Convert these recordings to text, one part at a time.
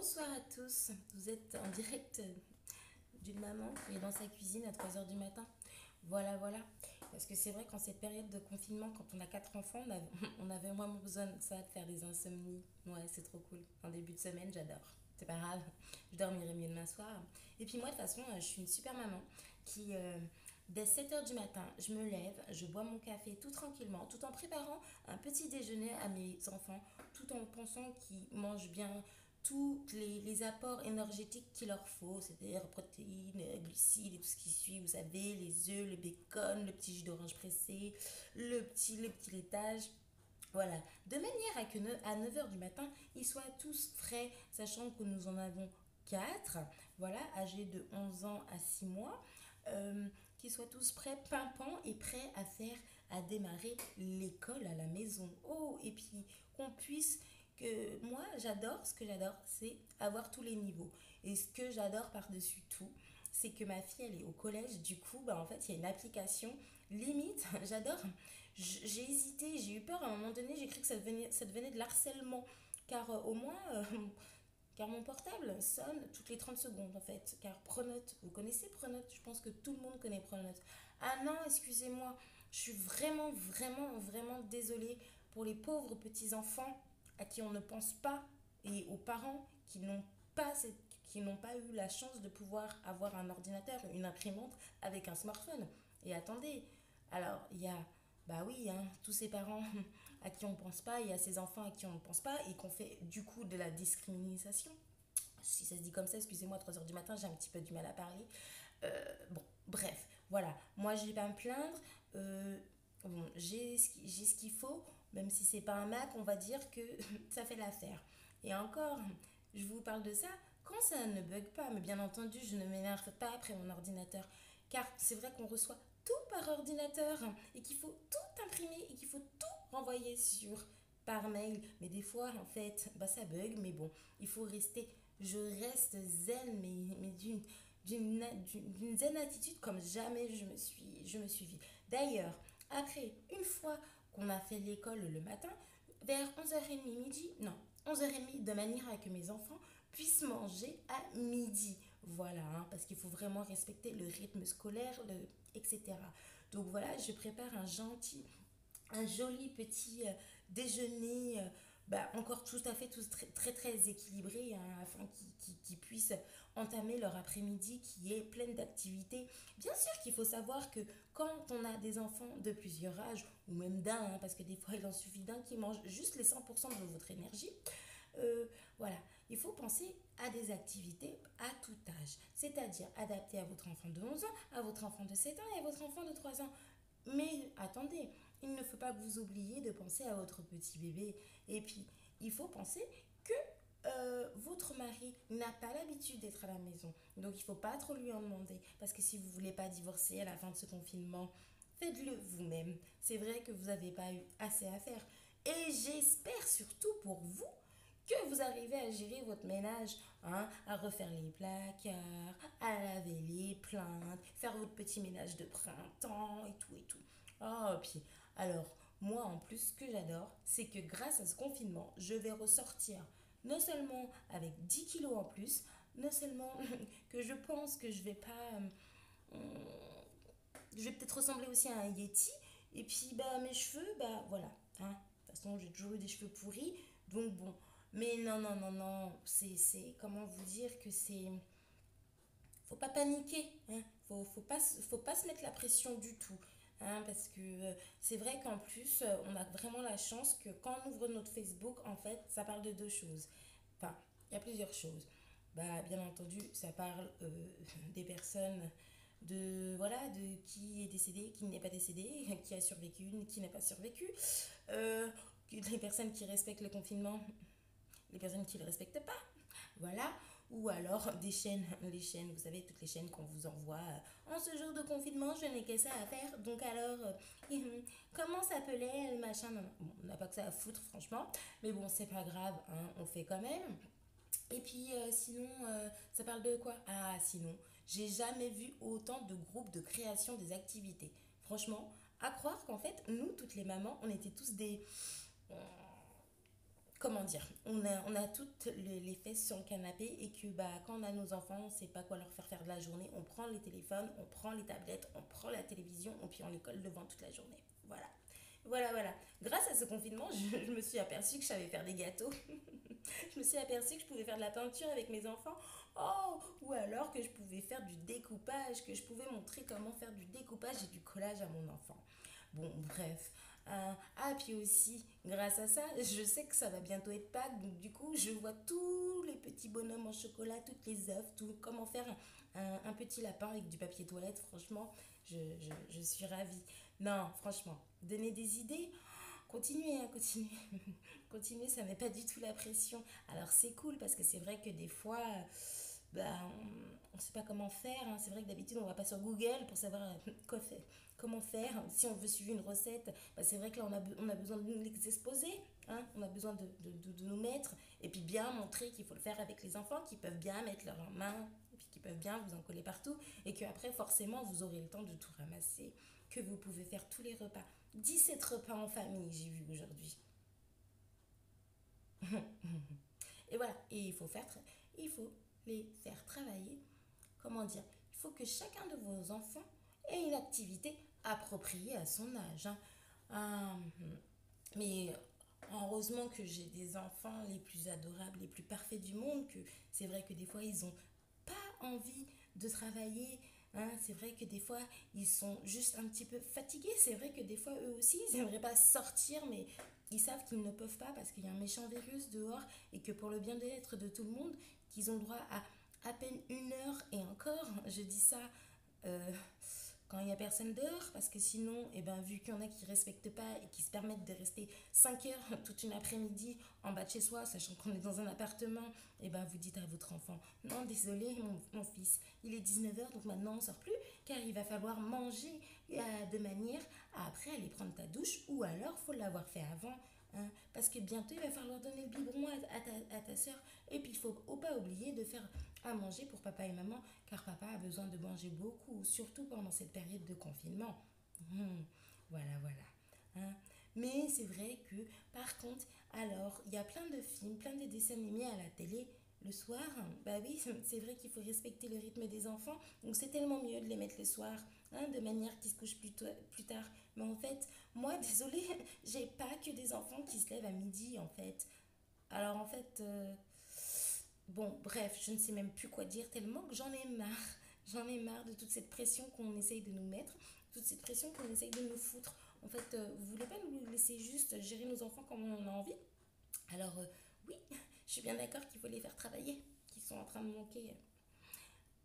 Bonsoir à tous, vous êtes en direct d'une maman qui est dans sa cuisine à 3 heures du matin. Voilà, voilà. Parce que c'est vrai qu'en cette période de confinement, quand on a 4 enfants, on avait vraiment besoin de ça, de faire des insomnies. Ouais, c'est trop cool. En début de semaine, j'adore. C'est pas grave, je dormirai mieux demain soir. Et puis moi, de toute façon, je suis une super maman qui, dès 7 heures du matin, je me lève, je bois mon café tout tranquillement, tout en préparant un petit déjeuner à mes enfants, tout en pensant qu'ils mangent bien tous les apports énergétiques qu'il leur faut, c'est-à-dire protéines, glucides et tout ce qui suit, vous savez, les œufs, le bacon, le petit jus d'orange pressé, le petit laitage. Voilà, de manière à que à 9 heures du matin, ils soient tous frais, sachant que nous en avons 4, voilà, âgés de 11 ans à 6 mois, qu'ils soient tous prêts, pimpants et prêts à démarrer l'école à la maison. Oh, et puis qu'on puisse que moi j'adore, ce que j'adore, c'est avoir tous les niveaux. Et ce que j'adore par-dessus tout, c'est que ma fille elle est au collège, du coup bah en fait il y a une application limite, j'adore. J'ai hésité, j'ai eu peur à un moment donné, j'ai cru que ça devenait de l'harcèlement car au moins car mon portable sonne toutes les 30 secondes en fait. Car Pronote, vous connaissez Pronote? Je pense que tout le monde connaît Pronote. Ah non, excusez-moi, je suis vraiment, vraiment, vraiment désolée pour les pauvres petits-enfants à qui on ne pense pas et aux parents qui n'ont pas eu la chance de pouvoir avoir un ordinateur, une imprimante avec un smartphone. Et attendez, alors il y a, bah oui, hein, tous ces parents à qui on ne pense pas, il y a ces enfants à qui on ne pense pas et qu'on fait du coup de la discrimination. Si ça se dit comme ça, excusez-moi, à 3 heures du matin, j'ai un petit peu du mal à parler. Bon, bref, voilà. Moi, je vais pas me plaindre. Bon, j'ai ce qu'il faut, même si c'est pas un Mac, on va dire que ça fait l'affaire. Et encore, je vous parle de ça quand ça ne bug pas, mais bien entendu, je ne m'énerve pas après mon ordinateur. Car c'est vrai qu'on reçoit tout par ordinateur et qu'il faut tout imprimer et qu'il faut tout renvoyer par mail. Mais des fois, en fait, bah, ça bug, mais bon, il faut rester. Je reste zen, mais d'une zen attitude comme jamais je me suis vue. D'ailleurs, après, une fois qu'on a fait l'école le matin, vers 11h30 midi, non, 11h30, de manière à que mes enfants puissent manger à midi. Voilà, hein, parce qu'il faut vraiment respecter le rythme scolaire, etc. Donc voilà, je prépare un joli petit déjeuner, bah, encore tout à fait tout très très, très équilibré, hein, afin qu'ils puissent entamer leur après-midi qui est pleine d'activités. Bien sûr qu'il faut savoir que quand on a des enfants de plusieurs âges, ou même d'un, hein, parce que des fois il en suffit d'un qui mange juste les 100% de votre énergie, voilà, il faut penser à des activités à tout âge, c'est-à-dire adaptées à votre enfant de 11 ans, à votre enfant de 7 ans et à votre enfant de 3 ans. Mais attendez, il ne faut pas que vous oubliez de penser à votre petit bébé. Et puis, il faut penser que votre mari n'a pas l'habitude d'être à la maison. Donc, il ne faut pas trop lui en demander. Parce que si vous ne voulez pas divorcer à la fin de ce confinement, faites-le vous-même. C'est vrai que vous n'avez pas eu assez à faire. Et j'espère surtout pour vous que vous arrivez à gérer votre ménage, hein, à refaire les placards, à laver les plaintes, faire votre petit ménage de printemps et tout et tout. Oh, puis, alors, moi en plus, ce que j'adore, c'est que grâce à ce confinement, je vais ressortir non seulement avec 10 kilos en plus, non seulement que je pense que je vais peut-être ressembler aussi à un Yeti, et puis bah mes cheveux, bah voilà, hein. De toute façon, j'ai toujours eu des cheveux pourris, donc bon. Mais non, non, non, non, comment vous dire que c'est. Faut pas paniquer, hein. Faut pas se mettre la pression du tout. Hein, parce que c'est vrai qu'en plus, on a vraiment la chance que quand on ouvre notre Facebook, en fait, ça parle de deux choses. Enfin, il y a plusieurs choses. Bah, bien entendu, ça parle des personnes voilà, de qui est décédé, qui n'est pas décédé, qui a survécu, qui n'a pas survécu, euh, les personnes qui respectent le confinement, les personnes qui ne le respectent pas, voilà, ou alors des chaînes, les chaînes, vous savez, toutes les chaînes qu'on vous envoie. En ce jour de confinement, je n'ai que ça à faire, donc alors, comment s'appelait le machin? Non, non. Bon, on n'a pas que ça à foutre, franchement, mais bon, c'est pas grave, hein, on fait quand même. Et puis sinon, ça parle de quoi? Ah, sinon, j'ai jamais vu autant de groupes de création des activités. Franchement, à croire qu'en fait, nous, toutes les mamans, on était tous des, comment dire, on a toutes les fesses sur le canapé et que bah, quand on a nos enfants, on ne sait pas quoi leur faire faire de la journée. On prend les téléphones, on prend les tablettes, on prend la télévision et puis on les colle devant toute la journée. Voilà. Voilà, voilà. Grâce à ce confinement, je me suis aperçue que je savais faire des gâteaux. Je me suis aperçue que je pouvais faire de la peinture avec mes enfants. Oh, ou alors que je pouvais faire du découpage, que je pouvais montrer comment faire du découpage et du collage à mon enfant. Bon, bref. Puis aussi, grâce à ça, je sais que ça va bientôt être Pâques, donc du coup, je vois tous les petits bonhommes en chocolat, toutes les œufs, tout, comment faire un petit lapin avec du papier toilette. Franchement, je suis ravie. Non, franchement, donner des idées, continuez, hein, continuez. Continuez, ça met pas du tout la pression. Alors c'est cool parce que c'est vrai que des fois, bah, on ne sait pas comment faire, hein. C'est vrai que d'habitude, on ne va pas sur Google pour savoir quoi faire, comment faire. Si on veut suivre une recette, bah, c'est vrai que là, on a besoin de nous les exposer. Hein. On a besoin de nous mettre et puis bien montrer qu'il faut le faire avec les enfants qui peuvent bien mettre leurs mains et puis qui peuvent bien vous en coller partout et qu'après, forcément, vous aurez le temps de tout ramasser, que vous pouvez faire tous les repas. 17 repas en famille, j'ai vu aujourd'hui. Et voilà, et il faut les faire travailler. Comment dire? Il faut que chacun de vos enfants ait une activité appropriée à son âge. Hein. Mais heureusement que j'ai des enfants les plus adorables, les plus parfaits du monde, que c'est vrai que des fois ils ont pas envie de travailler. Hein. C'est vrai que des fois ils sont juste un petit peu fatigués. C'est vrai que des fois eux aussi ils n'aimeraient pas sortir, mais ils savent qu'ils ne peuvent pas parce qu'il y a un méchant virus dehors et que pour le bien-être de tout le monde, qu'ils ont le droit à peine 1 heure et encore, je dis ça euh, quand il n'y a personne dehors, parce que sinon, eh ben, vu qu'il y en a qui ne respectent pas et qui se permettent de rester 5 heures toute une après-midi en bas de chez soi, sachant qu'on est dans un appartement, eh ben, vous dites à votre enfant, non, désolé, mon fils, il est 19 heures, donc maintenant on ne sort plus, car il va falloir manger de manière à après aller prendre ta douche, ou alors il faut l'avoir fait avant. Hein, parce que bientôt il va falloir donner le biberon à ta soeur. Et puis il ne faut pas oublier de faire à manger pour papa et maman, car papa a besoin de manger beaucoup, surtout pendant cette période de confinement. Mmh, voilà, voilà. Hein. Mais c'est vrai que, par contre, alors, il y a plein de films, plein de dessins animés à la télé le soir. Bah oui, c'est vrai qu'il faut respecter le rythme des enfants, donc c'est tellement mieux de les mettre le soir, hein, de manière qu'ils se couchent plus tard. Mais en fait, moi, désolée, j'ai pas que des enfants qui se lèvent à midi, en fait. Alors, en fait, bon, bref, je ne sais même plus quoi dire tellement que j'en ai marre. J'en ai marre de toute cette pression qu'on essaye de nous mettre, toute cette pression qu'on essaye de nous foutre. En fait, vous voulez pas nous laisser juste gérer nos enfants comme on a envie? Alors, oui, je suis bien d'accord qu'il faut les faire travailler, qu'ils sont en train de manquer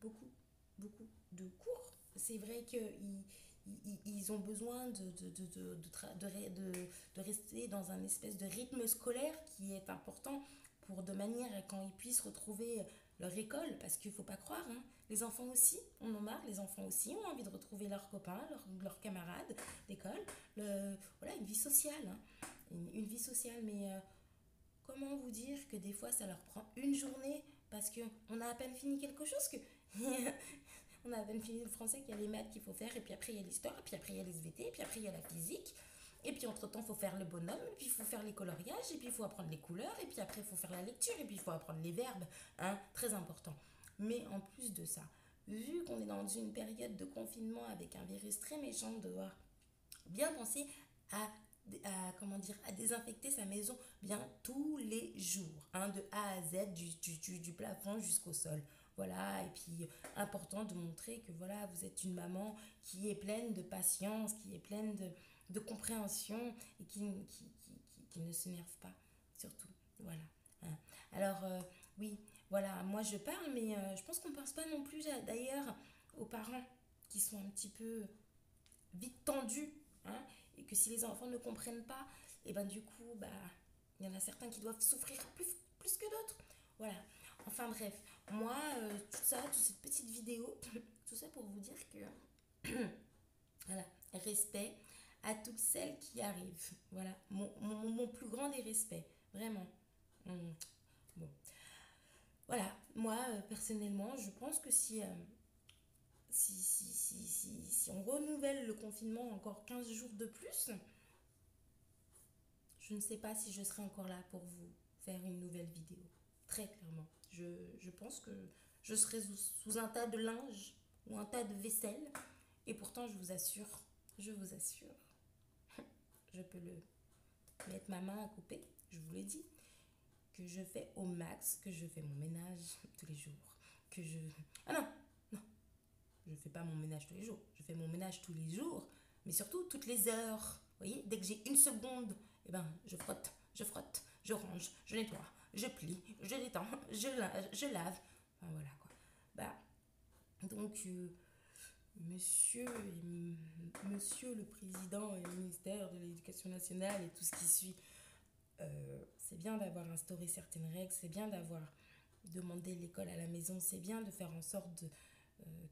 beaucoup, beaucoup de cours. C'est vrai qu'ils ils ont besoin de rester dans un espèce de rythme scolaire qui est important pour de manière à quand ils puissent retrouver leur école, parce qu'il ne faut pas croire, hein, les enfants aussi on en a marre, les enfants aussi ont envie de retrouver leurs copains, leurs camarades d'école, voilà, une vie sociale, hein, une vie sociale, mais comment vous dire que des fois ça leur prend une journée parce qu'on a à peine fini quelque chose que on a à peine fini le français qu'il y a les maths qu'il faut faire et puis après il y a l'histoire et puis après il y a les SVT et puis après il y a la physique et puis entre temps il faut faire le bonhomme et puis il faut faire les coloriages et puis il faut apprendre les couleurs et puis après il faut faire la lecture et puis il faut apprendre les verbes, hein, très important. Mais en plus de ça, vu qu'on est dans une période de confinement avec un virus très méchant dehors, bien penser à, comment dire, à désinfecter sa maison bien tous les jours, hein, de A à Z, du plafond jusqu'au sol. Voilà, et puis important de montrer que voilà, vous êtes une maman qui est pleine de patience, qui est pleine de compréhension et qui ne s'énerve pas, surtout. Voilà. Hein. Alors, oui, voilà, moi je parle, mais je pense qu'on ne pense pas non plus d'ailleurs aux parents qui sont un petit peu vite tendu, hein, et que si les enfants ne comprennent pas, et ben du coup, bah, il y en a certains qui doivent souffrir plus que d'autres. Voilà. Enfin bref, moi, tout ça, toute cette petite vidéo, tout ça pour vous dire que, voilà, respect à toutes celles qui arrivent. Voilà, mon plus grand des respects, vraiment. Hum, Bon, voilà, moi, personnellement, je pense que si on renouvelle le confinement encore 15 jours de plus, je ne sais pas si je serai encore là pour vous. faire une nouvelle vidéo. Très clairement. Je pense que je serai sous un tas de linge ou un tas de vaisselle. Et pourtant, je vous assure, je peux mettre ma main à couper, je vous l'ai dit, que je fais au max, que je fais mon ménage tous les jours, que je... Ah non, non, je ne fais pas mon ménage tous les jours, je fais mon ménage tous les jours, mais surtout toutes les heures. Vous voyez, dès que j'ai une seconde, eh ben, je frotte, je range, je nettoie, je plie, je détends, je lave. Enfin, voilà quoi. Bah, donc, monsieur le président et le ministère de l'Éducation nationale et tout ce qui suit, c'est bien d'avoir instauré certaines règles, c'est bien d'avoir demandé l'école à la maison, c'est bien de faire en sorte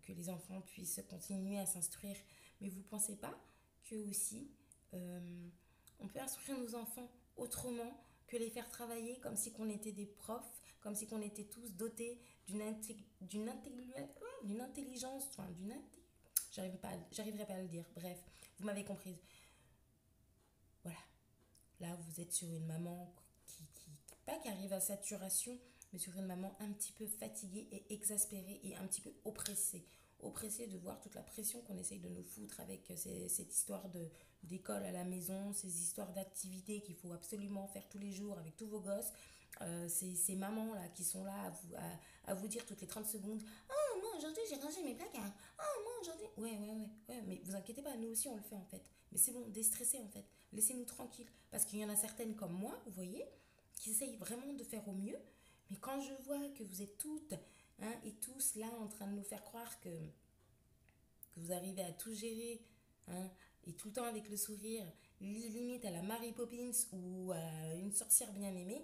que les enfants puissent continuer à s'instruire. Mais vous ne pensez pas que aussi on peut instruire nos enfants autrement que les faire travailler comme si qu'on était des profs, comme si qu'on était tous dotés d'une intelligence, enfin j'arriverai pas à le dire, bref, vous m'avez comprise. Voilà, là vous êtes sur une maman pas qui arrive à saturation, mais sur une maman un petit peu fatiguée et exaspérée et un petit peu oppressée. Oppressée de voir toute la pression qu'on essaye de nous foutre avec cette histoire d'école à la maison, ces histoires d'activités qu'il faut absolument faire tous les jours avec tous vos gosses. Ces mamans là qui sont là à vous dire toutes les 30 secondes: oh, moi aujourd'hui j'ai rangé mes placards. Oh, moi aujourd'hui. Ouais, mais vous inquiétez pas, nous aussi on le fait en fait. Mais c'est bon, déstressez en fait. Laissez-nous tranquilles. Parce qu'il y en a certaines comme moi, vous voyez, qui essayent vraiment de faire au mieux. Mais quand je vois que vous êtes toutes et tous là en train de nous faire croire que vous arrivez à tout gérer, et tout le temps avec le sourire, limite à la Mary Poppins ou à une sorcière bien aimée,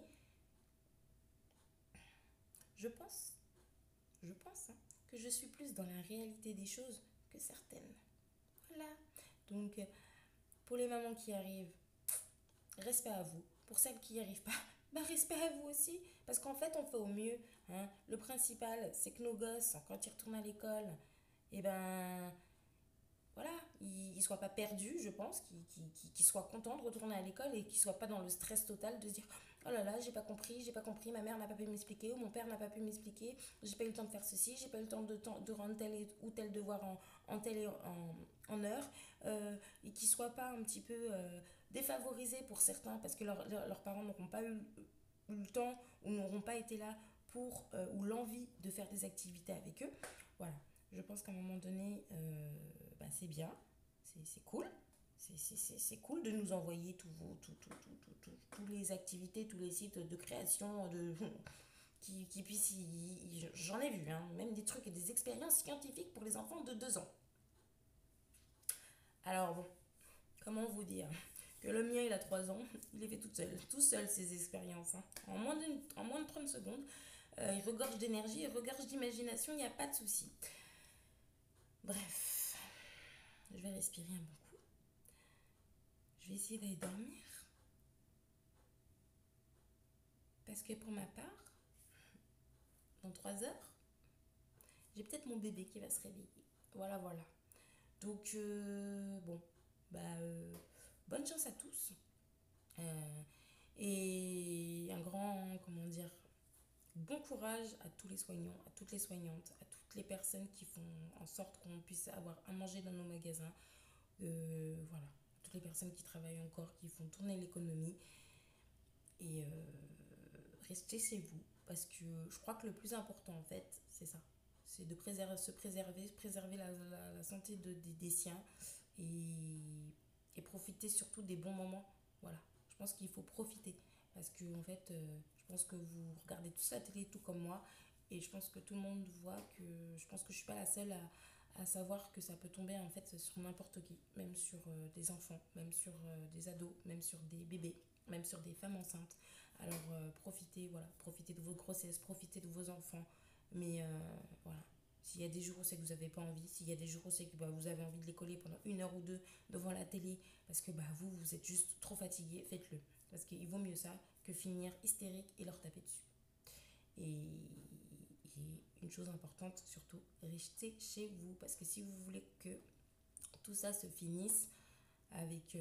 je pense, que je suis plus dans la réalité des choses que certaines. Voilà. Donc, pour les mamans qui arrivent, respect à vous. Pour celles qui n'y arrivent pas, bah respect à vous aussi. Parce qu'en fait, on fait au mieux. Le principal, c'est que nos gosses, quand ils retournent à l'école, et ben voilà, ils ne soient pas perdus, je pense, qu'ils soient contents de retourner à l'école et qu'ils ne soient pas dans le stress total de se dire: oh là là, j'ai pas compris, ma mère n'a pas pu m'expliquer, ou mon père n'a pas pu m'expliquer, j'ai pas eu le temps de faire ceci, j'ai pas eu le temps de rendre tel ou tel devoir en heure, et qu'ils ne soient pas un petit peu défavorisés pour certains parce que leurs parents n'auront pas eu le temps ou n'auront pas été là pour ou l'envie de faire des activités avec eux. Voilà, je pense qu'à un moment donné, c'est bien, c'est cool. C'est cool de nous envoyer tous les activités, tous les sites de création qui puissent j'en ai vu, même des trucs et des expériences scientifiques pour les enfants de 2 ans. Alors bon, comment vous dire que le mien il a 3 ans, il les fait tout seul ces expériences. En moins de 30 secondes, il regorge d'énergie, il regorge d'imagination, il n'y a pas de souci. Bref, je vais respirer un bon coup. Je vais essayer d'aller dormir. Parce que pour ma part, dans 3 heures, j'ai peut-être mon bébé qui va se réveiller. Voilà. Donc, bonne chance à tous. Et un grand, bon courage à tous les soignants, à toutes les soignantes, à toutes les personnes qui font en sorte qu'on puisse avoir à manger dans nos magasins. Voilà, toutes les personnes qui travaillent encore, qui font tourner l'économie. Et restez chez vous, parce que je crois que le plus important en fait, c'est ça. C'est de préserver la santé des siens et profiter surtout des bons moments. Voilà, je pense qu'il faut profiter parce que en fait, je pense que vous regardez tous la télé tout comme moi et je pense que tout le monde voit que je pense que je suis pas la seule à savoir que ça peut tomber en fait sur n'importe qui, même sur des enfants, même sur des ados, même sur des bébés, même sur des femmes enceintes. Alors profitez de vos grossesses, profitez de vos enfants, mais voilà. S'il y a des jours où c'est que vous n'avez pas envie, s'il y a des jours où c'est que vous avez envie de les coller pendant 1 heure ou 2 devant la télé parce que vous êtes juste trop fatigué, faites-le. Parce qu'il vaut mieux ça que finir hystérique et leur taper dessus. Et une chose importante, surtout, restez chez vous. Parce que si vous voulez que tout ça se finisse avec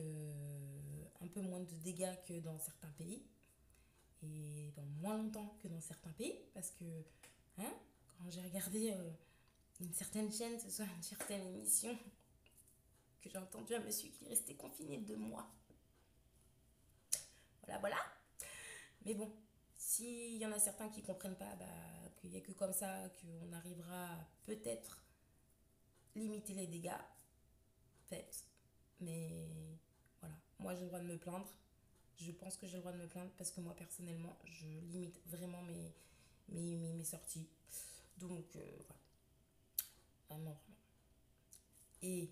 un peu moins de dégâts que dans certains pays, et dans moins longtemps que dans certains pays, parce que hein, quand j'ai regardé une certaine chaîne, ce soit une certaine émission, que j'ai entendu un monsieur qui restait confiné 2 mois. Voilà, voilà. Mais bon, s'il y en a certains qui comprennent pas, bah, qu'il n'y a que comme ça qu'on arrivera peut-être limiter les dégâts, faites. Mais voilà, moi j'ai le droit de me plaindre. Je pense que j'ai le droit de me plaindre parce que moi personnellement, je limite vraiment mes sorties. Donc voilà, vraiment, vraiment. Et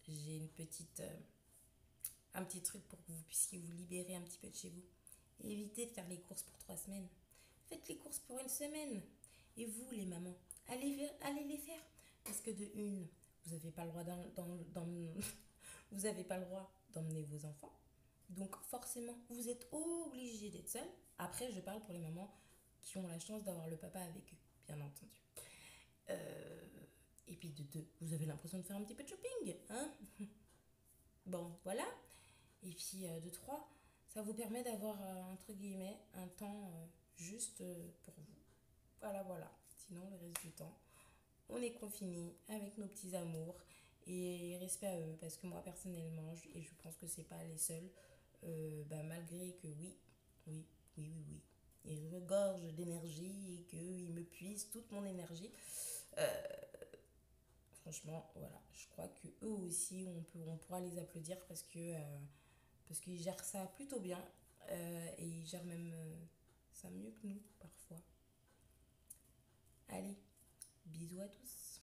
j'ai un petit truc pour que vous puissiez vous libérer un petit peu de chez vous. Évitez de faire les courses pour 3 semaines. Faites les courses pour une semaine. Et vous, les mamans, allez les faire. Parce que de une, vous n'avez pas le droit vous n'avez pas le droit d'emmener vos enfants. Donc forcément, vous êtes obligé d'être seul. Après, je parle pour les mamans qui ont la chance d'avoir le papa avec eux, bien entendu. Euh, et puis de deux, vous avez l'impression de faire un petit peu de shopping, hein. Bon, voilà. Et puis de trois, ça vous permet d'avoir, entre guillemets, un temps juste pour vous. Voilà, voilà. Sinon, le reste du temps, on est confiné avec nos petits amours et respect à eux parce que moi personnellement et je pense que c'est pas les seuls bah, malgré que oui ils regorgent d'énergie et qu'ils me puisent toute mon énergie, euh, franchement voilà, je crois que eux aussi on pourra les applaudir parce qu'ils gèrent ça plutôt bien, et ils gèrent même ça mieux que nous parfois. Allez, bisous à tous.